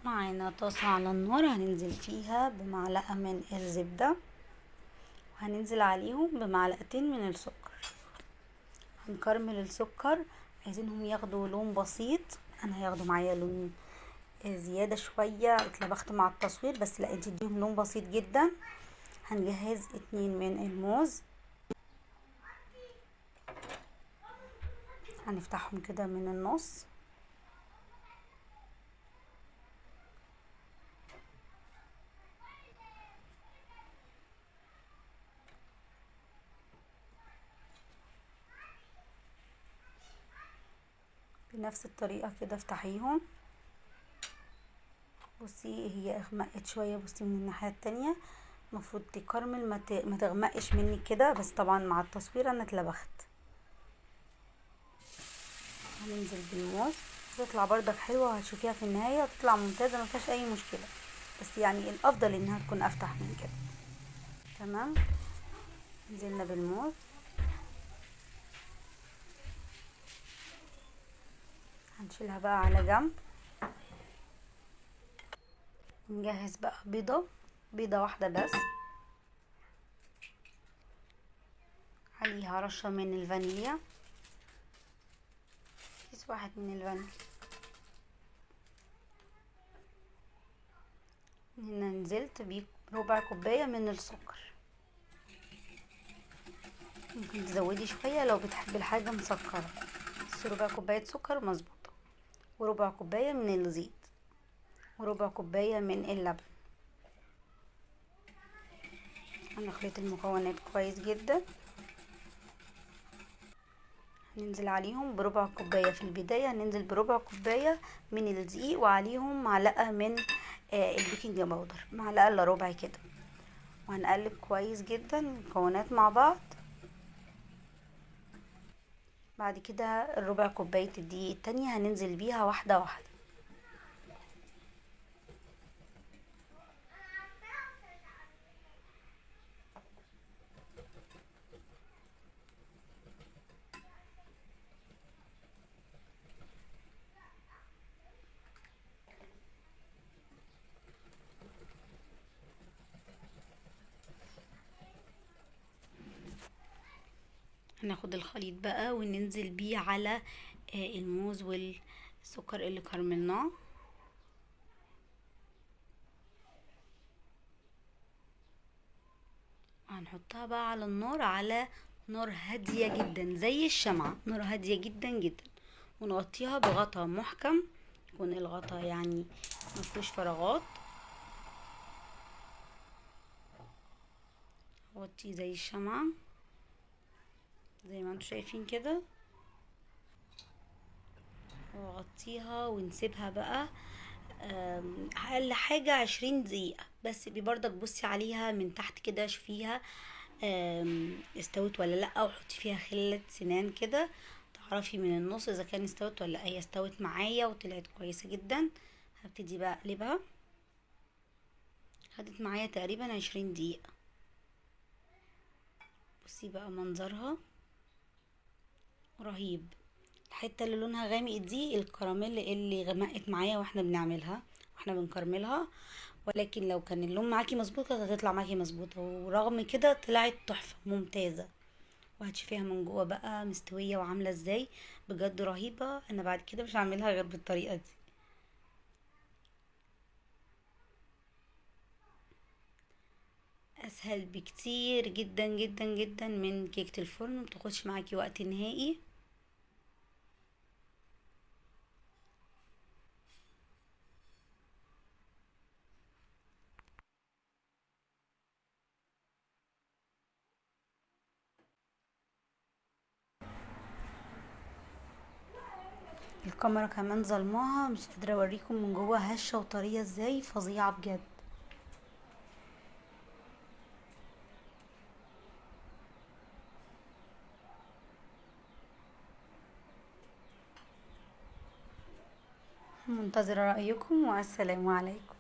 معانا طاسة على النار هننزل فيها بمعلقة من الزبدة، وهننزل عليهم بمعلقتين من السكر. هنكرمل السكر، عايزينهم ياخدوا لون بسيط. انا هياخدوا معايا لون زيادة شوية، اتلبخت مع التصوير بس لا تديهم لون بسيط جدا. هنجهز 2 من الموز، هنفتحهم كده من النص. بنفس الطريقة كده افتحيهم. بصي هي اغمقت شوية، بصي من الناحية التانية المفروض تكرمل ما تغمقش مني كده، بس طبعا مع التصوير انا اتلبخت. هننزل بالموز، تطلع بردك حلوة وهتشوفيها في النهاية تطلع ممتازة ما فيهاش اي مشكلة، بس يعني الافضل انها تكون افتح من كده. تمام، نزلنا بالموز، هنشيلها بقى على جنب. نجهز بقى بيضة واحدة بس، عليها رشة من الفانيليا، كيس واحد من الفانيليا. هنا نزلت بربع كوباية من السكر، ممكن تزودي شوية لو بتحبي الحاجة مسكرة، بس ربع كوباية سكر مظبوطة، وربع كوباية من الزيت، وربع كوباية من اللبن. هنخلط المكونات كويس جدا. هننزل عليهم بربع كوباية في البداية، هننزل بربع كوباية من الدقيق، وعليهم معلقة من البيكنج باودر، معلقة الا ربع كده، وهنقلب كويس جدا المكونات مع بعض. بعد كده الربع كوباية الدقيق التانية هننزل بيها واحدة واحدة. هناخد الخليط بقى وننزل بيه على الموز والسكر اللي كرملناه. هنحطها بقى على النار، على نار هادية جدا زي الشمعة، نار هادية جدا جدا، ونغطيها بغطا محكم، يكون الغطا يعني مفيهوش فراغات. غطيه زي الشمعة زي ما انتوا شايفين كده، وغطيها ونسيبها بقى اقل حاجة 20 دقيقة بس. بردك بصي عليها من تحت كده، شوفيها استوت ولا لا، وحطي فيها خلة سنان كده تعرفي من النص اذا كان استوت ولا لا. هي استوت معايا وطلعت كويسة جدا. هبتدي بقى اقلبها، خدت معايا تقريبا 20 دقيقة. بصي بقى منظرها رهيب. الحته اللي لونها غامق دي الكراميل اللي غمقت معايا واحنا بنعملها واحنا بنكرملها، ولكن لو كان اللون معاكي مظبوط كانت هتطلع معاكي مظبوطه، ورغم كده طلعت تحفه ممتازه. وهتشوفيها من جوه بقى مستويه وعامله ازاي، بجد رهيبه. انا بعد كده مش هعملها غير بالطريقه دي. اسهل بكتير جدا جدا جدا من كيكه الفرن، متاخدش معاكي وقت نهائي. الكاميرا كمان ظلماها، مش قادره اوريكم من جوه هشه وطريه ازاي، فظيعه بجد. منتظره رايكم، والسلام عليكم.